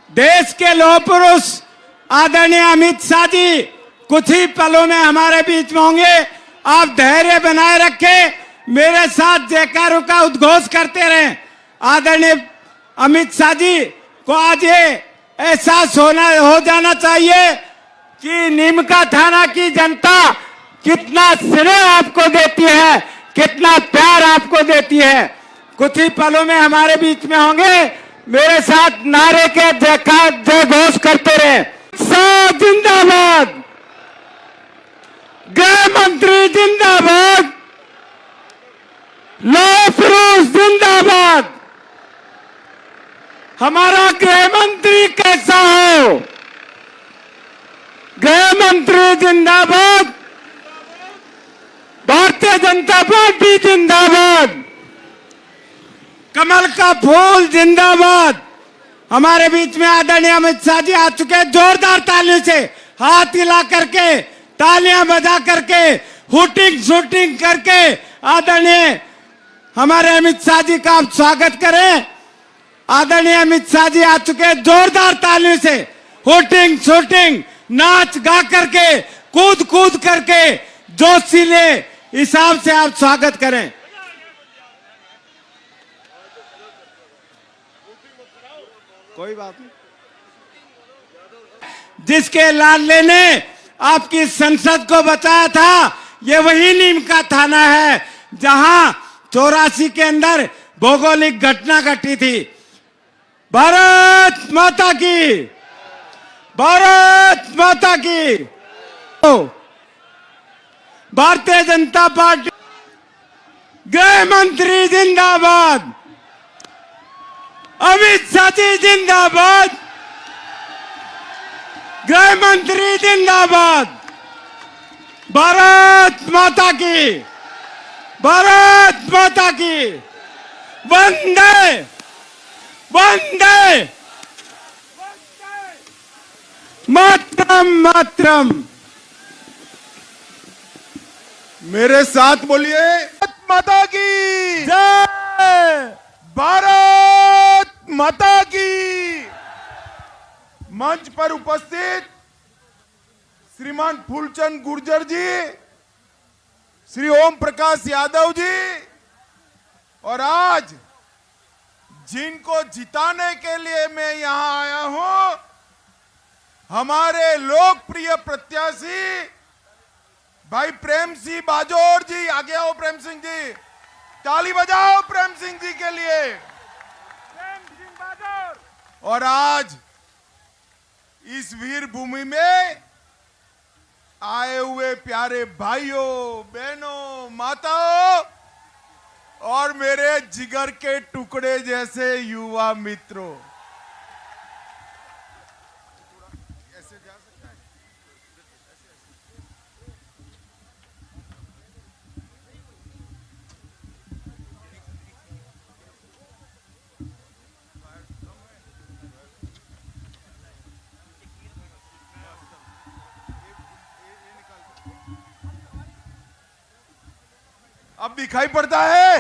देश के लौह पुरुष आदरणीय अमित शाह जी कुछ ही पलों में हमारे बीच में होंगे। आप धैर्य बनाए रखें, मेरे साथ जयकारों का उद्घोष करते रहें। आदरणीय अमित शाह जी को आज ये एहसास हो जाना चाहिए कि नीमका थाना की जनता कितना स्नेह आपको देती है, कितना प्यार आपको देती है। कुछ ही पलों में हमारे बीच में होंगे, मेरे साथ नारे के जय घोष करते रहे। जिंदाबाद, गृह मंत्री जिंदाबाद, लौह पुरुष जिंदाबाद। हमारा गृह मंत्री कैसा हो? गृह मंत्री जिंदाबाद, भारतीय जनता पार्टी जिंदाबाद, कमल का फूल जिंदाबाद। हमारे बीच में आदरणीय अमित शाह जी आ चुके हैं। जोरदार तालियों से हाथ हिला करके, तालियां बजा करके, हुटिंग शूटिंग करके आदरणीय हमारे अमित शाह जी का आप स्वागत करें। आदरणीय अमित शाह जी आ चुके हैं। जोरदार तालियों से हुटिंग शूटिंग, नाच गा करके, कूद कूद करके, जोशीले हिसाब से आप स्वागत करें। कोई बात नहीं। जिसके लाडले ने आपकी संसद को बचाया था, ये वही नीमका थाना है जहां 84 के अंदर भौगोलिक घटना घटी थी। भारत माता की, भारत माता की। भारतीय जनता पार्टी, गृह मंत्री जिंदाबाद, अमित शाह जी जिंदाबाद, गृह मंत्री जिंदाबाद। भारत माता की, भारत माता की। वंदे वंदे मातरम मातरम। मेरे साथ बोलिए, भारत माता की जय, भारत माता की। मंच पर उपस्थित श्रीमान फूलचंद गुर्जर जी, श्री ओम प्रकाश यादव जी, और आज जिनको जिताने के लिए मैं यहां आया हूं, हमारे लोकप्रिय प्रत्याशी भाई प्रेम सिंह बाजोर जी। आगे आओ प्रेम सिंह जी, ताली बजाओ प्रेम सिंह जी के लिए। प्रेम सिंह बाजोर। और आज इस वीर भूमि में आए हुए प्यारे भाइयों बहनों माताओं और मेरे जिगर के टुकड़े जैसे युवा मित्रों, अब दिखाई पड़ता है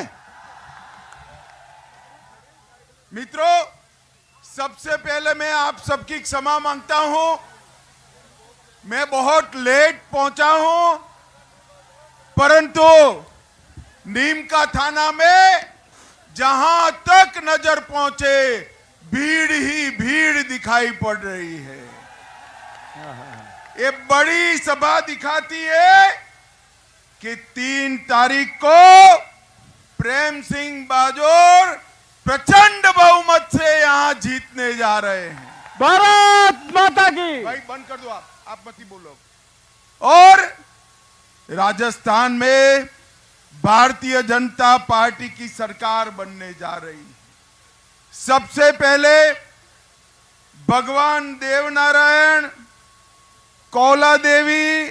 मित्रों। सबसे पहले मैं आप सबकी क्षमा मांगता हूं, मैं बहुत लेट पहुंचा हूं, परंतु नीमका थाना में जहां तक नजर पहुंचे भीड़ ही भीड़ दिखाई पड़ रही है। ये बड़ी सभा दिखाती है कि 3 तारीख को प्रेम सिंह बाजोर प्रचंड बहुमत से यहां जीतने जा रहे हैं। भारत माता की। भाई बंद कर दो, आप मत ही बोलो। और राजस्थान में भारतीय जनता पार्टी की सरकार बनने जा रही है। सबसे पहले भगवान देवनारायण, कौला देवी,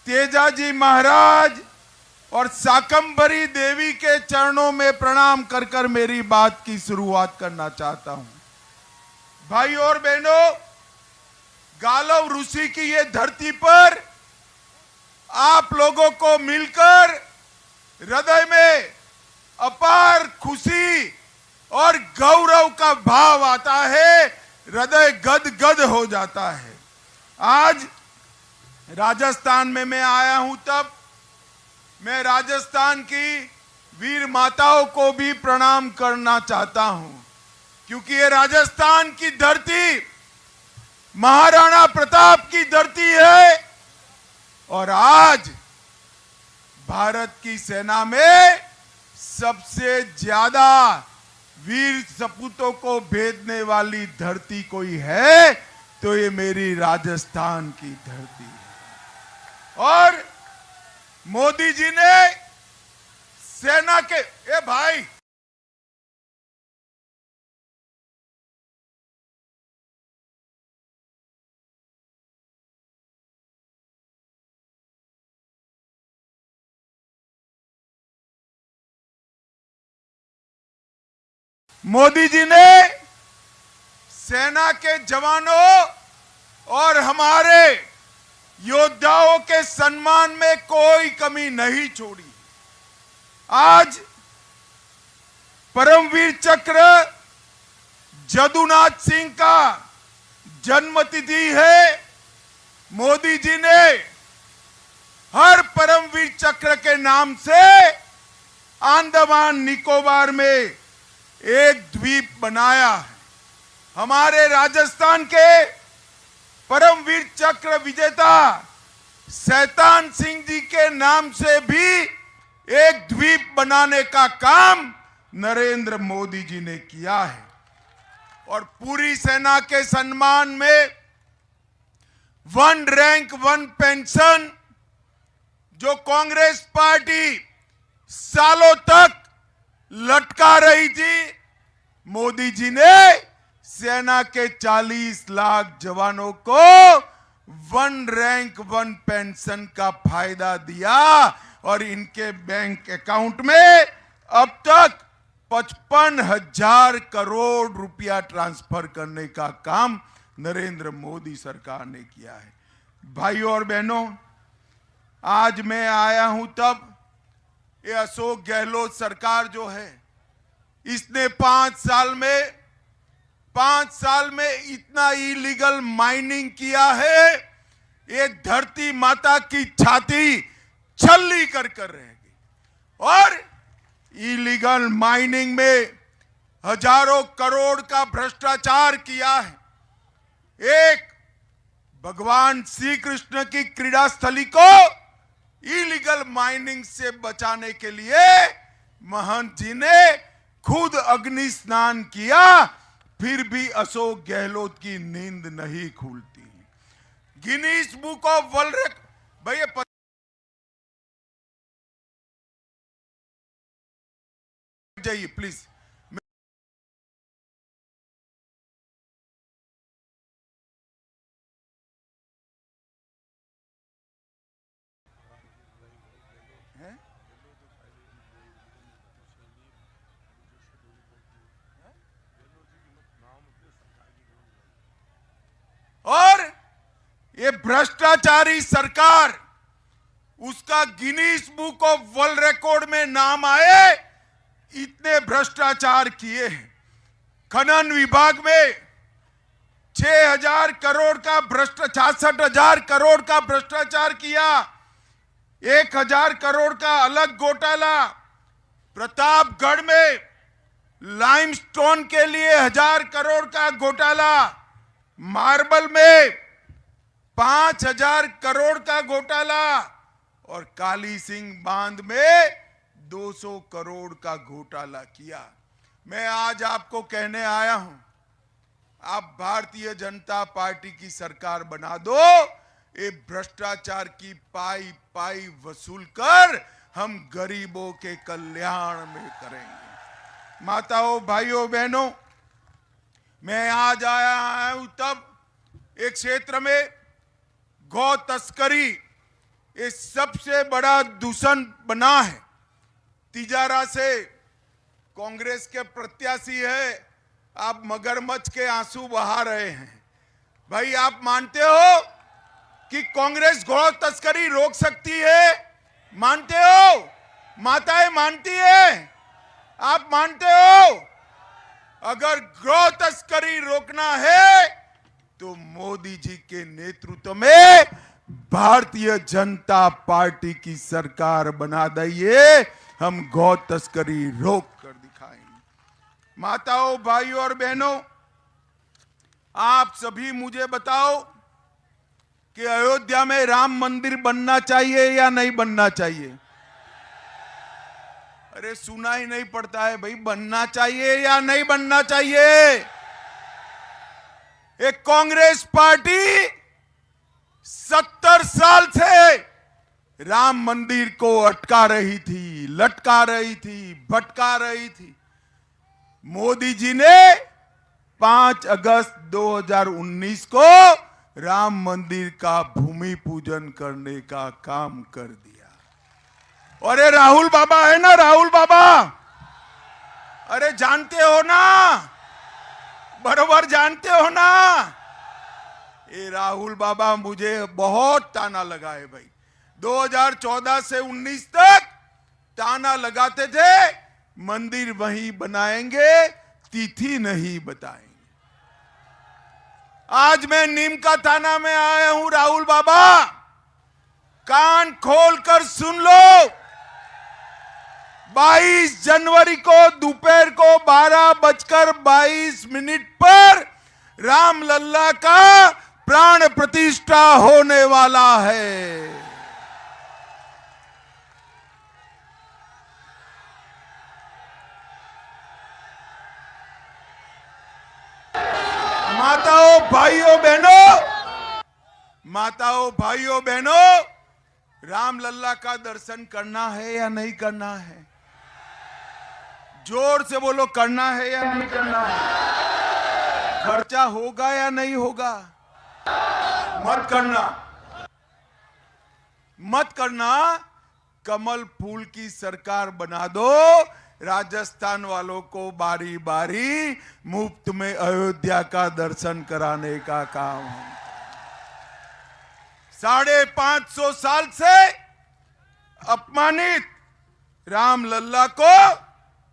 तेजाजी महाराज और शाकंभरी देवी के चरणों में प्रणाम कर कर मेरी बात की शुरुआत करना चाहता हूं। भाई और बहनों, गालव ऋषि की ये धरती पर आप लोगों को मिलकर हृदय में अपार खुशी और गौरव का भाव आता है। हृदय गद गद हो जाता है। आज राजस्थान में मैं आया हूं, तब मैं राजस्थान की वीर माताओं को भी प्रणाम करना चाहता हूं, क्योंकि ये राजस्थान की धरती महाराणा प्रताप की धरती है और आज भारत की सेना में सबसे ज्यादा वीर सपूतों को भेजने वाली धरती कोई है तो ये मेरी राजस्थान की धरती है। और मोदी जी ने सेना के भाई मोदी जी ने सेना के जवानों और हमारे योद्धाओं के सम्मान में कोई कमी नहीं छोड़ी। आज परमवीर चक्र जदुनाथ सिंह का जन्मतिथि है। मोदी जी ने हर परमवीर चक्र के नाम से अंडमान निकोबार में एक द्वीप बनाया है। हमारे राजस्थान के परमवीर चक्र विजेता शैतान सिंह जी के नाम से भी एक द्वीप बनाने का काम नरेंद्र मोदी जी ने किया है। और पूरी सेना के सम्मान में 1 रैंक 1 पेंशन जो कांग्रेस पार्टी सालों तक लटका रही थी, मोदी जी ने सेना के 40 लाख जवानों को 1 रैंक 1 पेंशन का फायदा दिया और इनके बैंक अकाउंट में अब तक 55,000 करोड़ रुपया ट्रांसफर करने का काम नरेंद्र मोदी सरकार ने किया है। भाइयों और बहनों, आज मैं आया हूं तब ये अशोक गहलोत सरकार जो है, इसने 5 साल में इतना इलीगल माइनिंग किया है, ये धरती माता की छाती छल्ली कर रहेगी। और इलीगल माइनिंग में हजारों करोड़ का भ्रष्टाचार किया है। एक भगवान श्री कृष्ण की क्रीड़ा स्थली को इलीगल माइनिंग से बचाने के लिए महंत जी ने खुद अग्नि स्नान किया, फिर भी अशोक गहलोत की नींद नहीं खुलती। Guinness book of world record, भैया जाइए प्लीज। और ये भ्रष्टाचारी सरकार, उसका Guinness book of world record में नाम आए, इतने भ्रष्टाचार किए हैं। खनन विभाग में 6,000 करोड़ का 66,000 करोड़ का भ्रष्टाचार किया। 1,000 करोड़ का अलग घोटाला। प्रतापगढ़ में लाइमस्टोन के लिए 1,000 करोड़ का घोटाला। मार्बल में 5,000 करोड़ का घोटाला और काली सिंह बांध में 200 करोड़ का घोटाला किया। मैं आज आपको कहने आया हूं, आप भारतीय जनता पार्टी की सरकार बना दो, ये भ्रष्टाचार की पाई पाई वसूल कर हम गरीबों के कल्याण में करेंगे। माताओं, भाइयों, बहनों, मैं आज आया हूं तब एक क्षेत्र में गौ तस्करी ये सबसे बड़ा दूषण बना है। तिजारा से कांग्रेस के प्रत्याशी है, आप मगरमच्छ के आंसू बहा रहे हैं। भाई, आप मानते हो कि कांग्रेस गौ तस्करी रोक सकती है? मानते हो? माताएं मानती है? आप मानते हो? अगर गौ तस्करी रोकना है मोदी जी के नेतृत्व में भारतीय जनता पार्टी की सरकार बना दइए, हम गौ तस्करी रोक कर दिखाएंगे। माताओं, भाइयों और बहनों, आप सभी मुझे बताओ कि अयोध्या में राम मंदिर बनना चाहिए या नहीं बनना चाहिए? अरे सुना ही नहीं पड़ता है भाई, बनना चाहिए या नहीं बनना चाहिए? एक कांग्रेस पार्टी 70 साल से राम मंदिर को अटका रही थी, लटका रही थी, भटका रही थी। मोदी जी ने 5 अगस्त 2019 को राम मंदिर का भूमि पूजन करने का काम कर दिया। और ये राहुल बाबा है ना, राहुल बाबा, अरे जानते हो ना, बराबर जानते हो ना, ये राहुल बाबा मुझे बहुत ताना लगाए भाई। 2014 से 19 तक ताना लगाते थे, मंदिर वहीं बनाएंगे, तिथि नहीं बताएंगे। आज मैं नीम का थाना में आया हूं, राहुल बाबा, कान खोलकर सुन लो। 22 जनवरी को दोपहर को 12:22 पर रामलल्ला का प्राण प्रतिष्ठा होने वाला है। माताओं, भाइयों, बहनों, माताओं, भाइयों, बहनों, रामलल्ला का दर्शन करना है या नहीं करना है? जोर से बोलो, करना है या नहीं करना है? खर्चा होगा या नहीं होगा? मत करना, मत करना। कमल फूल की सरकार बना दो, राजस्थान वालों को बारी बारी मुफ्त में अयोध्या का दर्शन कराने का काम है। 550 साल से अपमानित रामलल्ला को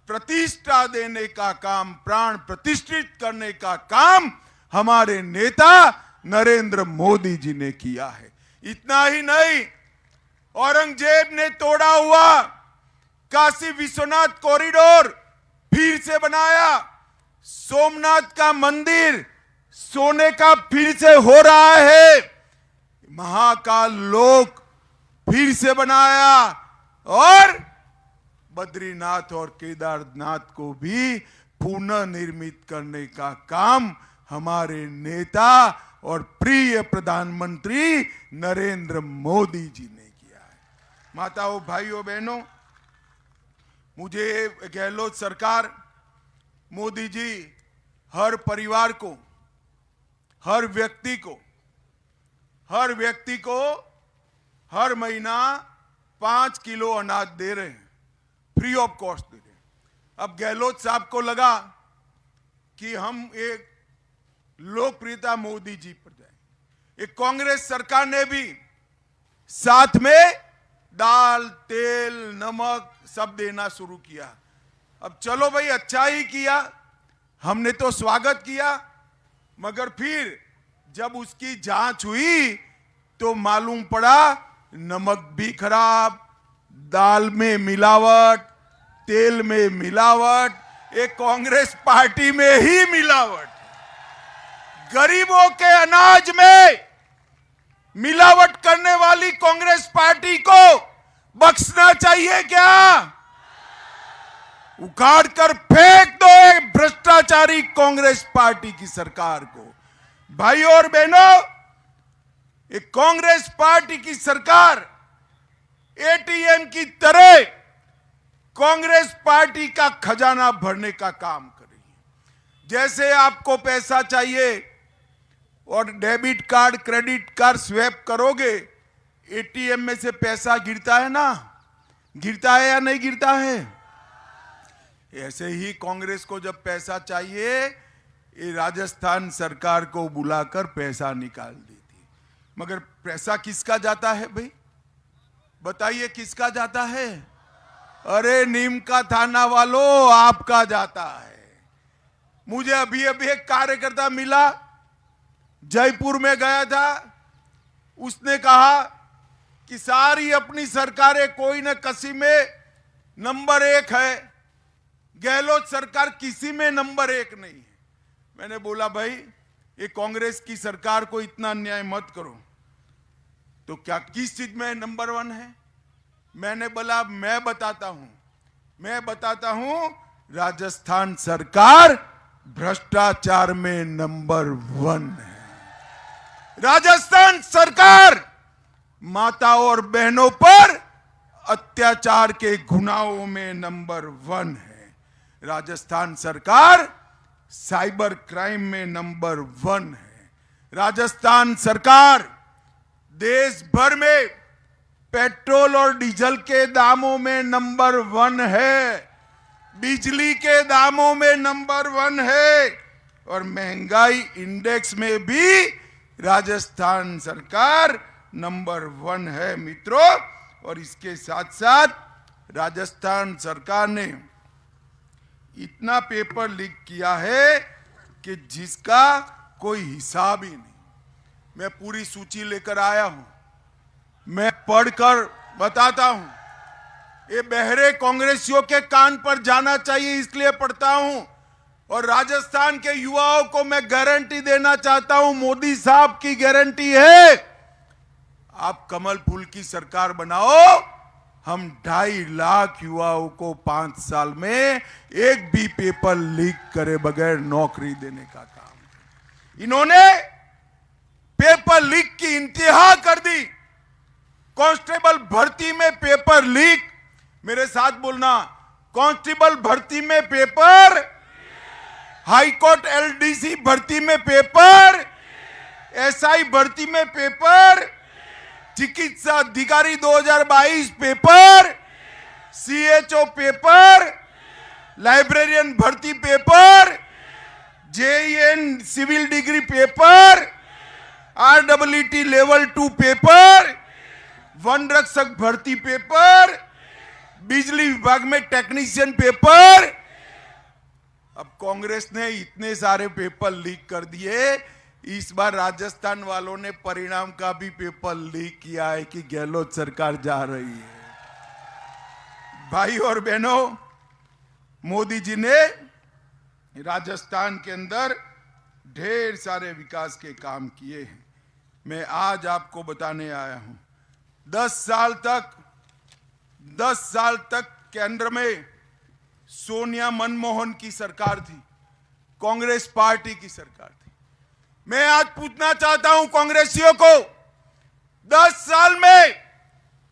प्रतिष्ठा देने का काम, प्राण प्रतिष्ठित करने का काम हमारे नेता नरेंद्र मोदी जी ने किया है। इतना ही नहीं, औरंगजेब ने तोड़ा हुआ काशी विश्वनाथ कॉरिडोर फिर से बनाया। सोमनाथ का मंदिर सोने का फिर से हो रहा है। महाकाल लोक फिर से बनाया और बद्रीनाथ और केदारनाथ को भी पुनः निर्मित करने का काम हमारे नेता और प्रिय प्रधानमंत्री नरेंद्र मोदी जी ने किया है। माताओं, भाइयों, बहनों, मुझे गहलोत सरकार, मोदी जी हर परिवार को, हर व्यक्ति को हर महीना 5 किलो अनाज दे रहे हैं, फ्री ऑफ कॉस्ट दे रहे हैं। अब गहलोत साहब को लगा कि हम एक लोकप्रियता मोदी जी पर जाए। एक कांग्रेस सरकार ने भी साथ में दाल, तेल, नमक सब देना शुरू किया। अब चलो भाई, अच्छा ही किया, हमने तो स्वागत किया, मगर फिर जब उसकी जांच हुई तो मालूम पड़ा नमक भी खराब, दाल में मिलावट, तेल में मिलावट, एक कांग्रेस पार्टी में ही मिलावट। गरीबों के अनाज में मिलावट करने वाली कांग्रेस पार्टी को बख्शना चाहिए क्या? उखाड़ कर फेंक दो एक भ्रष्टाचारी कांग्रेस पार्टी की सरकार को। भाइयों और बहनों, एक कांग्रेस पार्टी की सरकार एटीएम की तरह कांग्रेस पार्टी का खजाना भरने का काम कर रही है। जैसे आपको पैसा चाहिए और debit card, credit card swipe करोगे, एटीएम में से पैसा गिरता है ना, गिरता है या नहीं गिरता है? ऐसे ही कांग्रेस को जब पैसा चाहिए, ये राजस्थान सरकार को बुलाकर पैसा निकाल देती है। मगर पैसा किसका जाता है भाई? बताइए किसका जाता है? अरे नीम का थाना वालों, आपका जाता है। मुझे अभी एक कार्यकर्ता मिला, जयपुर में गया था, उसने कहा कि सारी अपनी सरकारें कोई न किसी में नंबर 1 है, गहलोत सरकार किसी में नंबर 1 नहीं है। मैंने बोला भाई ये कांग्रेस की सरकार को इतना अन्याय मत करो, तो क्या किस चीज में नंबर 1 है? मैंने बोला मैं बताता हूं, राजस्थान सरकार भ्रष्टाचार में नंबर 1 है। राजस्थान सरकार माताओं और बहनों पर अत्याचार के गुनाहों में नंबर 1 है। राजस्थान सरकार साइबर क्राइम में नंबर 1 है। राजस्थान सरकार देश भर में पेट्रोल और डीजल के दामों में नंबर 1 है, बिजली के दामों में नंबर 1 है, और महंगाई इंडेक्स में भी राजस्थान सरकार नंबर 1 है मित्रों। और इसके साथ साथ राजस्थान सरकार ने इतना पेपर लीक किया है कि जिसका कोई हिसाब ही नहीं। मैं पूरी सूची लेकर आया हूं, मैं पढ़कर बताता हूं। ये बहरे कांग्रेसियों के कान पर जाना चाहिए, इसलिए पढ़ता हूं। और राजस्थान के युवाओं को मैं गारंटी देना चाहता हूं, मोदी साहब की गारंटी है, आप कमल फूल की सरकार बनाओ, हम 2.5 लाख युवाओं को 5 साल में एक भी पेपर लीक करे बगैर नौकरी देने का काम। इन्होंने पेपर लीक की इंतहा कर दी। कांस्टेबल भर्ती में पेपर लीक, मेरे साथ बोलना, कांस्टेबल भर्ती में पेपर, हाईकोर्ट एलडीसी भर्ती में पेपर, एसआई भर्ती में पेपर, चिकित्सा अधिकारी 2022 पेपर, सीएचओ पेपर, लाइब्रेरियन भर्ती paper, JEN civil degree paper, RWT level 2 paper, वन रक्षक भर्ती पेपर, बिजली विभाग में टेक्नीशियन पेपर। अब कांग्रेस ने इतने सारे पेपर लीक कर दिए, इस बार राजस्थान वालों ने परिणाम का भी पेपर लीक किया है कि गहलोत सरकार जा रही है। भाई और बहनों, मोदी जी ने राजस्थान के अंदर ढेर सारे विकास के काम किए हैं। मैं आज आपको बताने आया हूं, 10 साल तक केंद्र में सोनिया मनमोहन की सरकार थी, कांग्रेस पार्टी की सरकार थी। मैं आज पूछना चाहता हूं कांग्रेसियों को, 10 साल में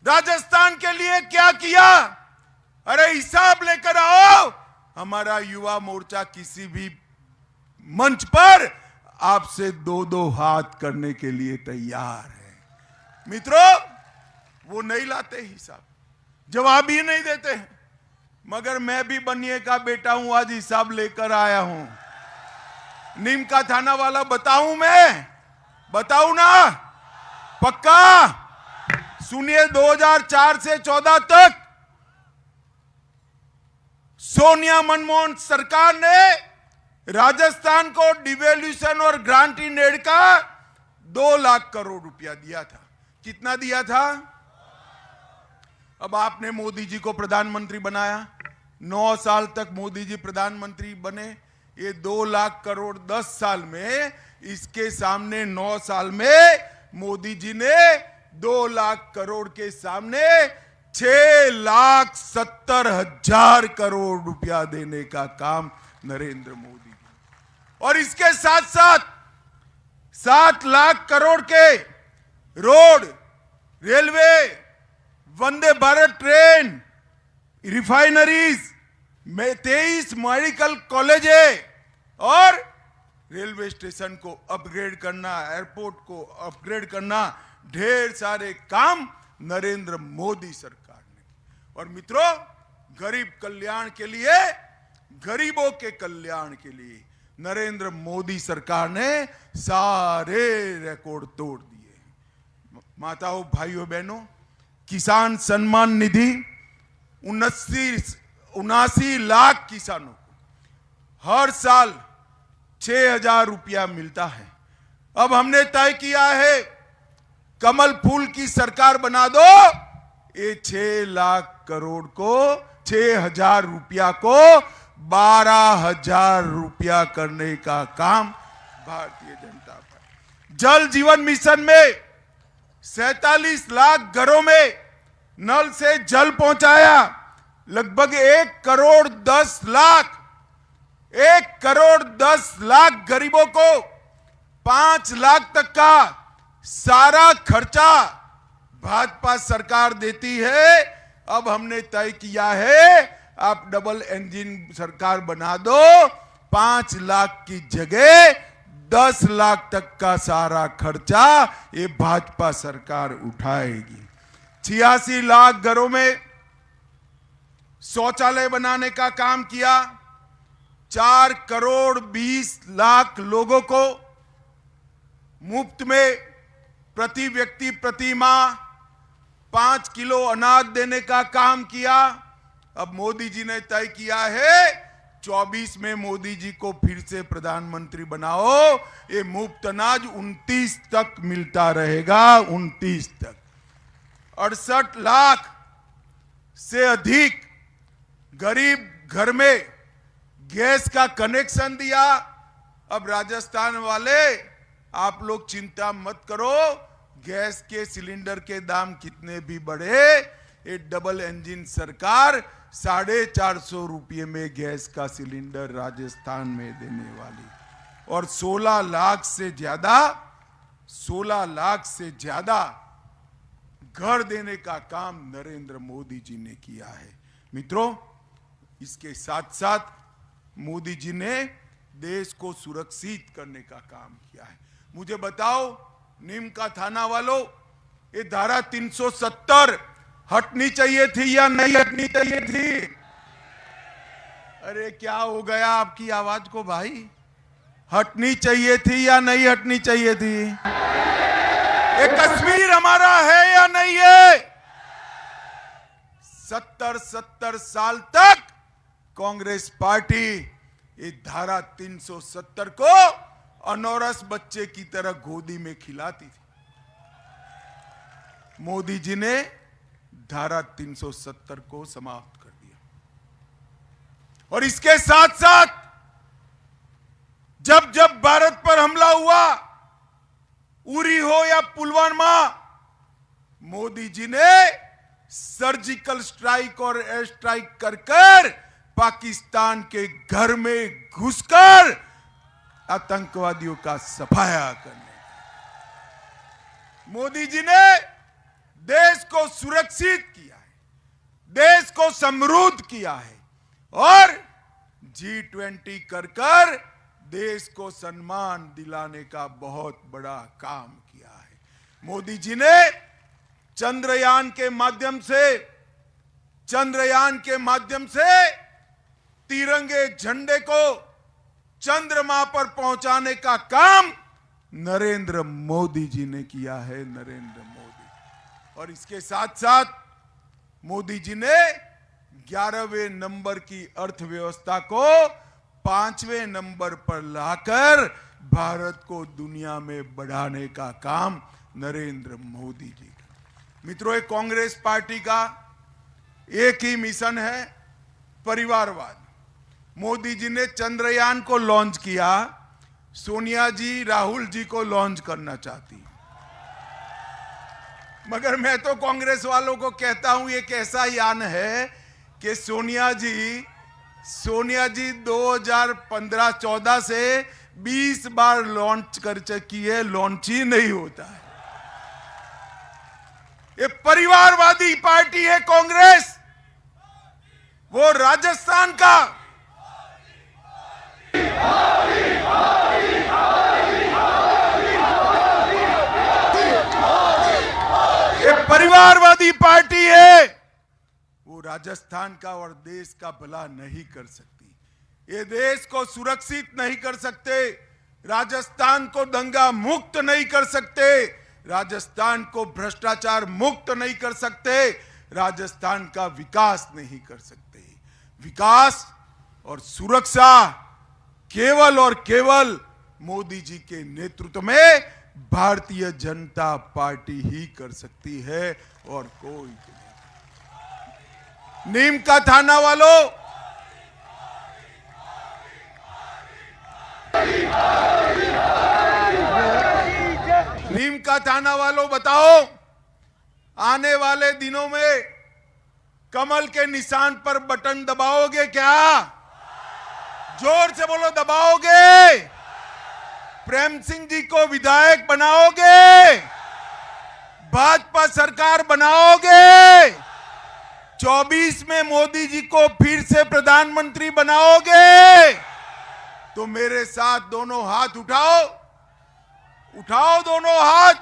राजस्थान के लिए क्या किया? अरे हिसाब लेकर आओ। हमारा युवा मोर्चा किसी भी मंच पर आपसे 2-2 हाथ करने के लिए तैयार है। मित्रों, वो नहीं लाते हिसाब, जवाब ही नहीं देते हैं। मगर मैं भी बनिए का बेटा हूं, आज हिसाब लेकर आया हूं। नीम का थाना वाला बताऊं, मैं बताऊं ना? पक्का सुनिए, 2004 से 14 तक सोनिया मनमोहन सरकार ने राजस्थान को डिवेल्यूशन और ग्रांट इन एड का 2 लाख करोड़ रुपया दिया था। कितना दिया था? अब आपने मोदी जी को प्रधानमंत्री बनाया, 9 साल तक मोदी जी प्रधानमंत्री बने। ये 2 लाख करोड़ 10 साल में, इसके सामने 9 साल में मोदी जी ने 2 लाख करोड़ के सामने 6,70,000 करोड़ रुपया देने का काम नरेंद्र मोदी जी। और इसके साथ साथ 7 लाख करोड़ के road, railway, Vande Bharat train, refineries में 23 मेडिकल कॉलेज और रेलवे स्टेशन को अपग्रेड करना, एयरपोर्ट को अपग्रेड करना, ढेर सारे काम नरेंद्र मोदी सरकार ने। और मित्रों, गरीब कल्याण के लिए, गरीबों के कल्याण के लिए नरेंद्र मोदी सरकार ने सारे रिकॉर्ड तोड़ दिए। माताओं, भाइयों, बहनों, किसान सम्मान निधि 79 लाख किसानों को हर साल 6,000 रुपया मिलता है। अब हमने तय किया है कमल फूल की सरकार बना दो। ये 6 लाख करोड़ को 6,000 रुपया को 12,000 रुपया करने का काम भारतीय जनता पार्टी। जल जीवन मिशन में 47 लाख घरों में नल से जल पहुंचाया। लगभग 1,10,00,000 गरीबों को 5 लाख तक का सारा खर्चा भाजपा सरकार देती है। अब हमने तय किया है आप डबल इंजन सरकार बना दो। 5 लाख की जगह 10 लाख तक का सारा खर्चा ये भाजपा सरकार उठाएगी। 86 लाख घरों में शौचालय बनाने का काम किया। 4 करोड़ 20 लाख लोगों को मुफ्त में प्रति व्यक्ति प्रति माह 5 किलो अनाज देने का काम किया। अब मोदी जी ने तय किया है 24 में मोदी जी को फिर से प्रधानमंत्री बनाओ। ये मुफ्त अनाज 29 तक मिलता रहेगा, 29 तक। 68 लाख से अधिक गरीब घर में गैस का कनेक्शन दिया। अब राजस्थान वाले आप लोग चिंता मत करो, गैस के सिलेंडर के दाम कितने भी बढ़े, ये डबल इंजन सरकार 450 रुपये में गैस का सिलेंडर राजस्थान में देने वाली। और 16 लाख से ज्यादा घर देने का काम नरेंद्र मोदी जी ने किया है। मित्रों, इसके साथ साथ मोदी जी ने देश को सुरक्षित करने का काम किया है। मुझे बताओ नीम का थाना वालों, ये धारा 370 हटनी चाहिए थी या नहीं हटनी चाहिए थी? अरे क्या हो गया आपकी आवाज को भाई? हटनी चाहिए थी या नहीं हटनी चाहिए थी? ये कश्मीर हमारा है या नहीं है? 70 साल तक कांग्रेस पार्टी ये धारा 370 को अनौरस बच्चे की तरह गोदी में खिलाती थी। मोदी जी ने धारा 370 को समाप्त कर दिया। और इसके साथ साथ जब जब भारत पर हमला हुआ, उरी हो या पुलवामा, मोदी जी ने सर्जिकल स्ट्राइक और एयर स्ट्राइक कर कर पाकिस्तान के घर में घुसकर आतंकवादियों का सफाया करने। मोदी जी ने देश को सुरक्षित किया है, देश को समृद्ध किया है और G20 कर कर देश को सम्मान दिलाने का बहुत बड़ा काम किया है। मोदी जी ने चंद्रयान के माध्यम से तिरंगे झंडे को चंद्रमा पर पहुंचाने का काम नरेंद्र मोदी जी ने किया है, नरेंद्र मोदी। और इसके साथ साथ मोदी जी ने 11वें नंबर की अर्थव्यवस्था को 5वें नंबर पर लाकर भारत को दुनिया में बढ़ाने का काम नरेंद्र मोदी जी का। मित्रों, कांग्रेस पार्टी का एक ही मिशन है, परिवारवाद। मोदी जी ने चंद्रयान को लॉन्च किया, सोनिया जी राहुल जी को लॉन्च करना चाहती। मगर मैं तो कांग्रेस वालों को कहता हूं ये कैसा यान है कि सोनिया जी 2015-14 से 20 बार लॉन्च कर चुकी है, लॉन्च ही नहीं होता है। ये परिवारवादी पार्टी है कांग्रेस। वो राजस्थान का ये परिवारवादी पार्टी है, वो राजस्थान का और देश का भला नहीं कर सकती। ये देश को सुरक्षित नहीं कर सकते, राजस्थान को दंगा मुक्त नहीं कर सकते, राजस्थान को भ्रष्टाचार मुक्त नहीं कर सकते, राजस्थान का विकास नहीं कर सकते। विकास और सुरक्षा केवल और केवल मोदी जी के नेतृत्व में भारतीय जनता पार्टी ही कर सकती है और कोई नहीं। नीम का थाना वालों, नीम का थाना वालों बताओ, आने वाले दिनों में कमल के निशान पर बटन दबाओगे क्या? जोर से बोलो, दबाओगे? प्रेम सिंह जी को विधायक बनाओगे? भाजपा सरकार बनाओगे? 24 में मोदी जी को फिर से प्रधानमंत्री बनाओगे? तो मेरे साथ दोनों हाथ उठाओ, उठाओ दोनों हाथ,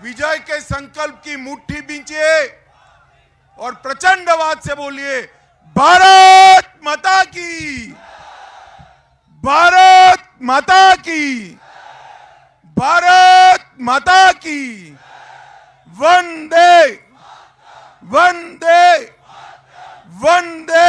विजय के संकल्प की मुट्ठी बींचिए और प्रचंड आवाज से बोलिए, भारत माता की, भारत माता की, भारत माता की, वंदे वंदे वंदे।